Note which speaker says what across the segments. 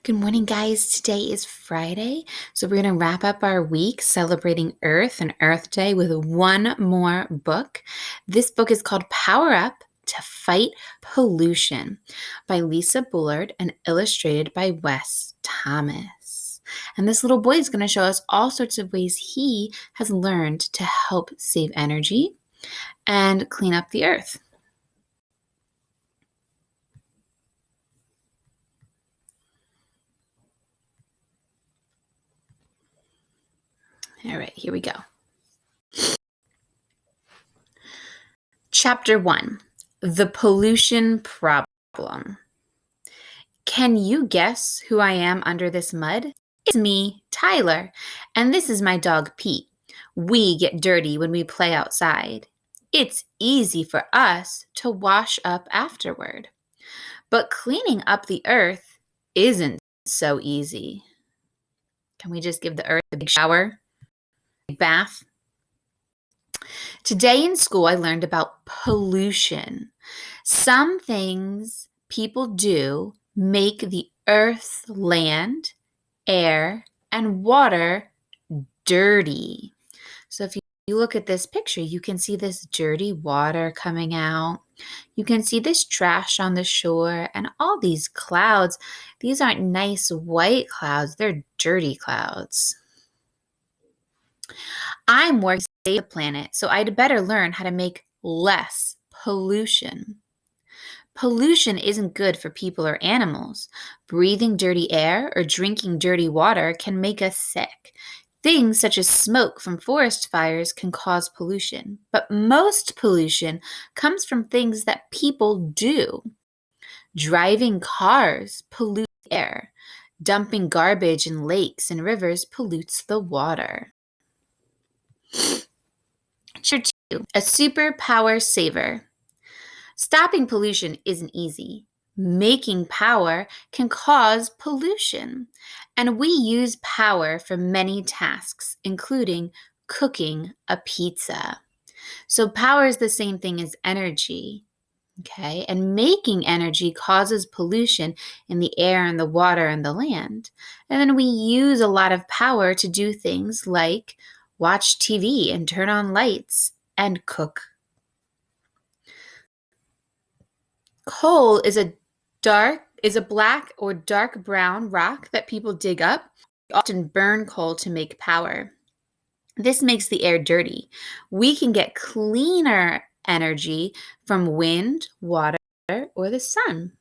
Speaker 1: Good morning, guys. Today is Friday, so we're going to wrap up our week celebrating Earth and Earth Day with one more book. This book is called Power Up to Fight Pollution by Lisa Bullard and illustrated by Wes Thomas. And this little boy is going to show us all sorts of ways he has learned to help save energy and clean up the earth. All right, here we go. Chapter 1, The Pollution Problem. Can you guess who I am under this mud? It's me, Tyler, and this is my dog, Pete. We get dirty when we play outside. It's easy for us to wash up afterward. But cleaning up the earth isn't so easy. Can we just give the earth a big shower, a big bath? Today in school, I learned about pollution. Some things people do make the earth, land, air, and water dirty. So if you look at this picture, you can see this dirty water coming out. You can see this trash on the shore and all these clouds. These aren't nice white clouds, they're dirty clouds. I'm working to save the planet, so I'd better learn how to make less pollution. Pollution isn't good for people or animals. Breathing dirty air or drinking dirty water can make us sick. Things such as smoke from forest fires can cause pollution, but most pollution comes from things that people do. Driving cars pollutes the air. Dumping garbage in lakes and rivers pollutes the water. Chapter 2, A Superpower Saver. Stopping pollution isn't easy. Making power can cause pollution, and we use power for many tasks, including cooking a pizza. So power is the same thing as energy, okay? And making energy causes pollution in the air and the water and the land. And then we use a lot of power to do things like watch TV and turn on lights and cook. Coal is a black or dark brown rock that people dig up. We often burn coal to make power. This makes the air dirty. We can get cleaner energy from wind, water, or the sun.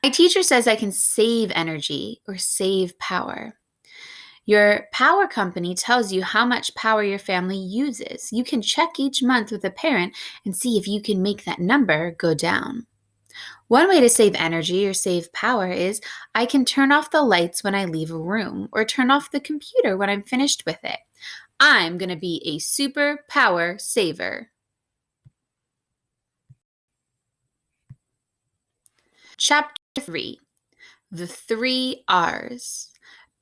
Speaker 1: My teacher says I can save energy or save power. Your power company tells you how much power your family uses. You can check each month with a parent and see if you can make that number go down. One way to save energy or save power is I can turn off the lights when I leave a room or turn off the computer when I'm finished with it. I'm going to be a super power saver. Chapter 3, The 3 R's.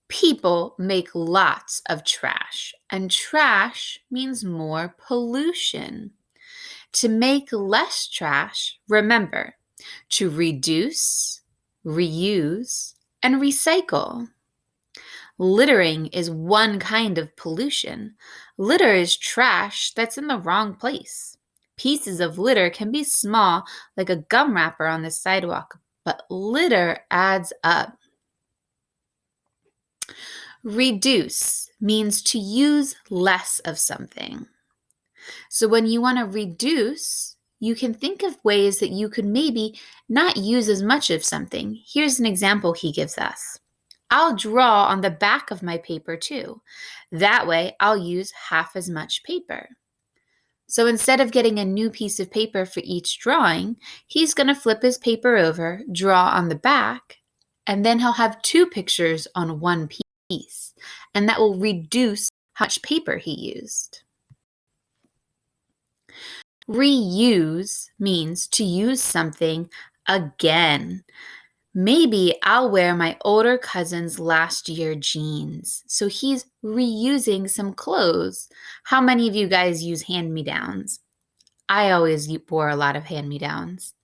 Speaker 1: People make lots of trash, and trash means more pollution. To make less trash, remember to reduce, reuse, and recycle. Littering is one kind of pollution. Litter is trash that's in the wrong place. Pieces of litter can be small, like a gum wrapper on the sidewalk, but litter adds up. Reduce means to use less of something. So when you want to reduce, you can think of ways that you could maybe not use as much of something. Here's an example he gives us. I'll draw on the back of my paper too. That way, I'll use half as much paper. So instead of getting a new piece of paper for each drawing, he's going to flip his paper over, draw on the back, and then he'll have 2 pictures on one piece, and that will reduce how much paper he used. Reuse means to use something again. Maybe I'll wear my older cousin's last year jeans, so he's reusing some clothes. How many of you guys use hand-me-downs? I always wore a lot of hand-me-downs.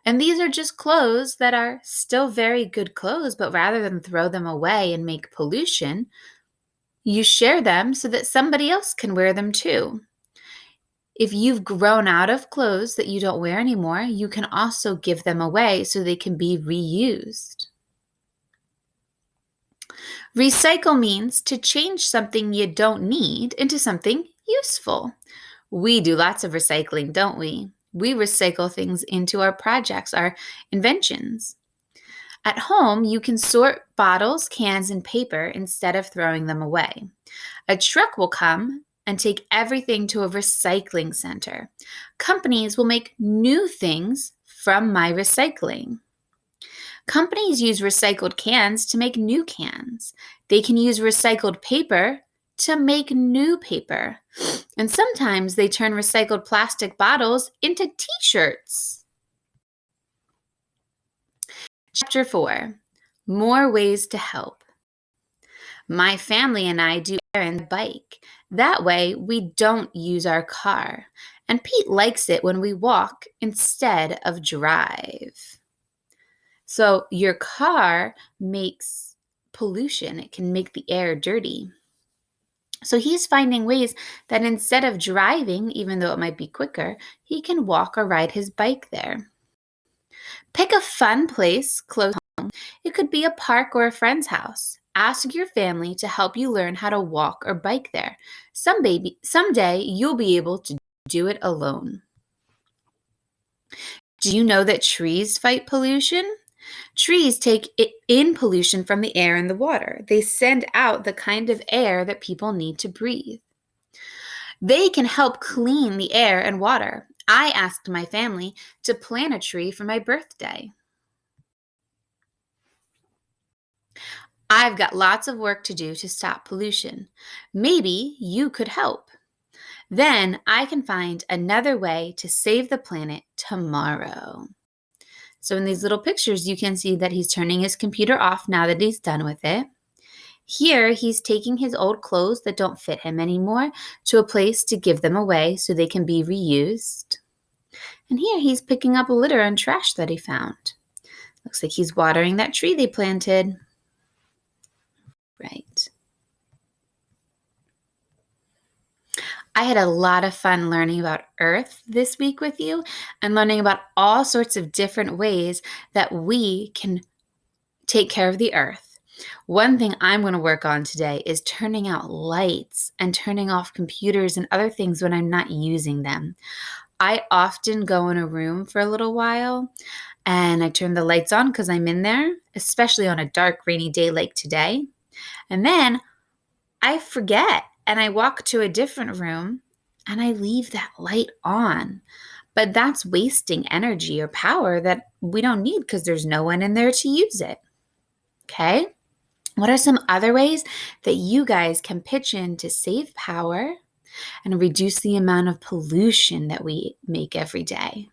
Speaker 1: And these are just clothes that are still very good clothes, but rather than throw them away and make pollution, you share them so that somebody else can wear them too. If you've grown out of clothes that you don't wear anymore, you can also give them away so they can be reused. Recycle means to change something you don't need into something useful. We do lots of recycling, don't we? We recycle things into our projects, our inventions. At home, you can sort bottles, cans, and paper instead of throwing them away. A truck will come and take everything to a recycling center. Companies will make new things from my recycling. Companies use recycled cans to make new cans. They can use recycled paper to make new paper. And sometimes they turn recycled plastic bottles into t-shirts. Chapter 4, More Ways to Help. My family and I do errands by bike. That way we don't use our car. And Pete likes it when we walk instead of drive. So your car makes pollution. It can make the air dirty. So he's finding ways that instead of driving, even though it might be quicker, he can walk or ride his bike there. Pick a fun place close home. It could be a park or a friend's house. Ask your family to help you learn how to walk or bike there. Someday you'll be able to do it alone. Do you know that trees fight pollution? Trees take in pollution from the air and the water. They send out the kind of air that people need to breathe. They can help clean the air and water. I asked my family to plant a tree for my birthday. I've got lots of work to do to stop pollution. Maybe you could help. Then I can find another way to save the planet tomorrow. So in these little pictures, you can see that he's turning his computer off now that he's done with it. Here, he's taking his old clothes that don't fit him anymore to a place to give them away so they can be reused. And here, he's picking up litter and trash that he found. Looks like he's watering that tree they planted. Right. I had a lot of fun learning about Earth this week with you and learning about all sorts of different ways that we can take care of the Earth. One thing I'm going to work on today is turning out lights and turning off computers and other things when I'm not using them. I often go in a room for a little while and I turn the lights on because I'm in there, especially on a dark, rainy day like today. And then I forget and I walk to a different room and I leave that light on. But that's wasting energy or power that we don't need because there's no one in there to use it. Okay? What are some other ways that you guys can pitch in to save power and reduce the amount of pollution that we make every day?